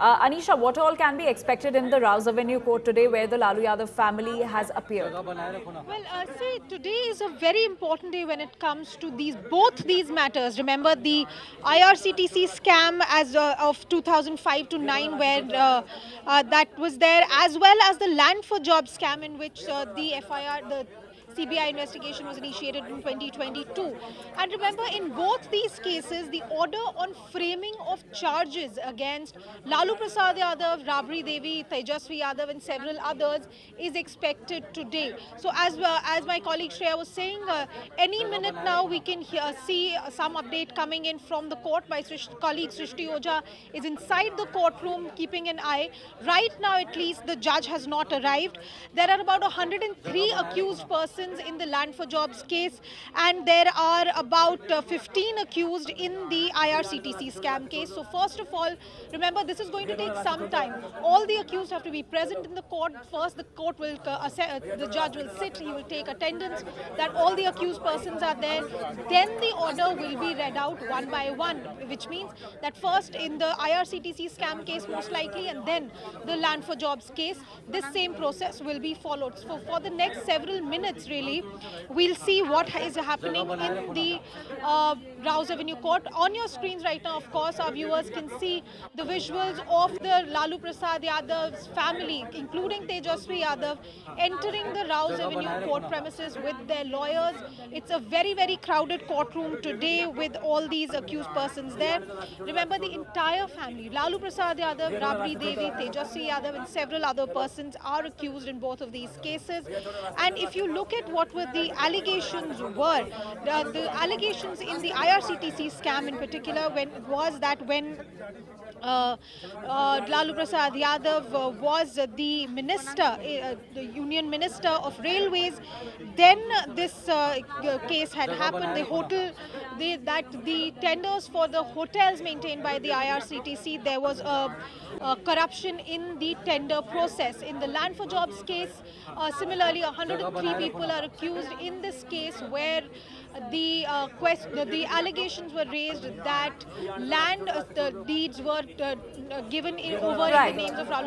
Anisha, what all can be expected in the Rouse Avenue court today where the Lalu Yadav family has appeared? Well, see, today is a very important day when it comes to both these matters. Remember the IRCTC scam of 2005 to 9, where that was there, as well as the Land for Jobs scam, in which the FIR, the CBI investigation was initiated in 2022. And remember, in both these cases, the order on framing of charges against Lalu Prasad Yadav, Rabri Devi, Tejasvi Yadav and several others is expected today. So as my colleague Shreya was saying, any minute now we can see some update coming in from the court. My colleague Srishti Ojha is inside the courtroom keeping an eye. Right now, at least, the judge has not arrived. There are about 103 accused persons in the Land for Jobs case, and there are about 15 accused in the IRCTC scam case. So first of all, remember, this is going to take some time. All the accused have to be present in the court. First, the court will, the judge will sit, he will take attendance, that all the accused persons are there. Then the order will be read out one by one, which means that first in the IRCTC scam case most likely, and then the Land for Jobs case, this same process will be followed. So for the next several minutes, really, we'll see what is happening in the Rouse Avenue court. On your screens right now, of course, our viewers can see the visuals of the Lalu Prasad Yadav's family, including Tejasvi Yadav, entering the Rouse Avenue court premises with their lawyers. It's a very, very crowded courtroom today with all these accused persons there. Remember, the entire family, Lalu Prasad Yadav, Rabri Devi, Tejasvi Yadav and several other persons are accused in both of these cases. And if you look at what were the allegations were, the allegations in the IRCTC scam in particular was that when Lalu Prasad Yadav was the minister, the Union Minister of Railways, then this case had happened. The tenders for the hotels maintained by the IRCTC, there was a corruption in the tender process. In the Land for Jobs case, similarly, 103 people are accused in this case, where the allegations were raised that land deeds were given over in the names of Lalu